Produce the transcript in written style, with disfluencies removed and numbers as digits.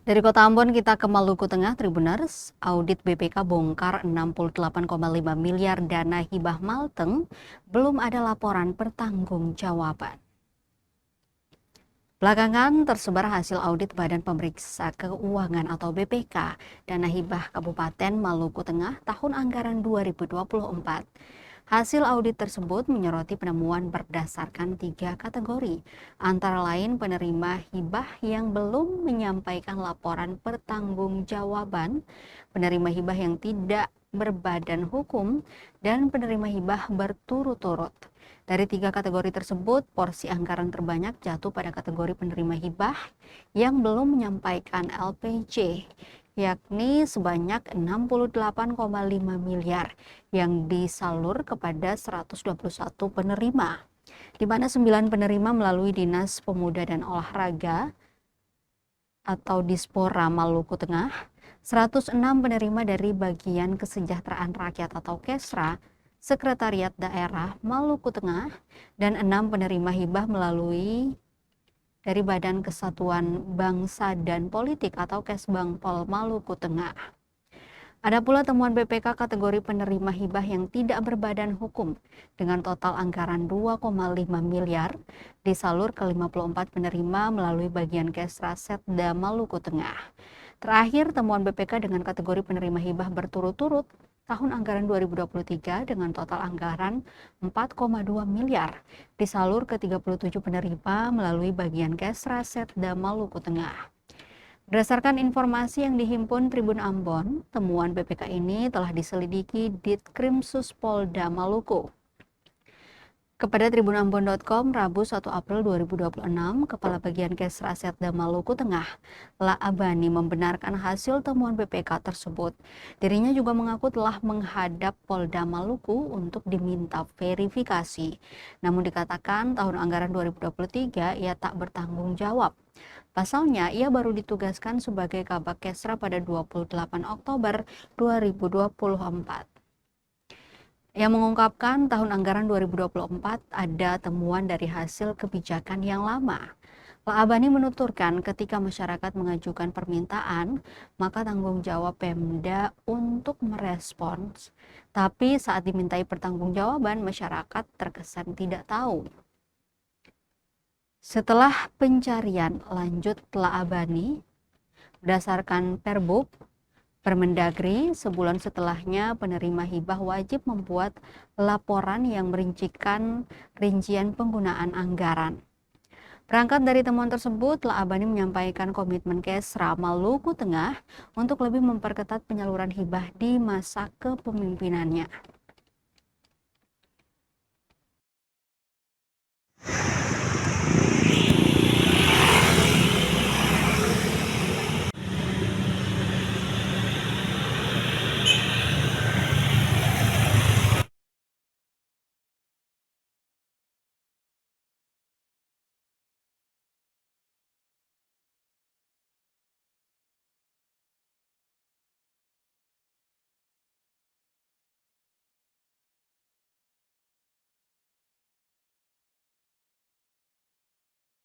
Dari Kota Ambon kita ke Maluku Tengah, Tribuners. Audit BPK bongkar 68,5 miliar dana hibah Malteng, belum ada laporan pertanggungjawaban. Belakangan tersebar hasil audit Badan Pemeriksa Keuangan atau BPK dana hibah Kabupaten Maluku Tengah tahun anggaran 2024. Hasil audit tersebut menyoroti penemuan berdasarkan 3 kategori, antara lain penerima hibah yang belum menyampaikan laporan pertanggungjawaban, penerima hibah yang tidak berbadan hukum, dan penerima hibah berturut-turut. Dari 3 kategori tersebut, porsi anggaran terbanyak jatuh pada kategori penerima hibah yang belum menyampaikan LPJ, yakni sebanyak 68,5 miliar yang disalur kepada 121 penerima, di mana 9 penerima melalui Dinas Pemuda dan Olahraga atau Dispora Maluku Tengah, 106 penerima dari Bagian Kesejahteraan Rakyat atau KESRA, Sekretariat Daerah Maluku Tengah, dan 6 penerima hibah melalui dari Badan Kesatuan Bangsa dan Politik atau Kesbangpol Maluku Tengah. Ada pula temuan BPK kategori penerima hibah yang tidak berbadan hukum dengan total anggaran 2,5 miliar disalur ke 54 penerima melalui bagian Kesra Setda Maluku Tengah. Terakhir, temuan BPK dengan kategori penerima hibah berturut-turut tahun anggaran 2023 dengan total anggaran 4,2 miliar disalur ke 37 penerima melalui bagian Kesra Setda Maluku Tengah. Berdasarkan informasi yang dihimpun Tribun Ambon, temuan BPK ini telah diselidiki Ditkrimsus Polda Maluku. Kepada tribunambon.com, Rabu 1 April 2026, Kepala Bagian Kesra Setda Maluku Tengah, La Abani, membenarkan hasil temuan BPK tersebut. Dirinya juga mengaku telah menghadap Polda Maluku untuk diminta verifikasi. Namun dikatakan tahun anggaran 2023 ia tak bertanggung jawab. Pasalnya, ia baru ditugaskan sebagai Kabak Kesra pada 28 Oktober 2024. Ia mengungkapkan tahun anggaran 2024 ada temuan dari hasil kebijakan yang lama. Pak Abani menuturkan ketika masyarakat mengajukan permintaan, maka tanggung jawab Pemda untuk merespons. Tapi saat dimintai pertanggungjawaban, masyarakat terkesan tidak tahu. Setelah pencarian lanjut Pak Abani, berdasarkan Perbuk, Permendagri, sebulan setelahnya penerima hibah wajib membuat laporan yang merincikan rincian penggunaan anggaran. Berangkat dari temuan tersebut, La Abani menyampaikan komitmen Kesra Maluku Tengah untuk lebih memperketat penyaluran hibah di masa kepemimpinannya.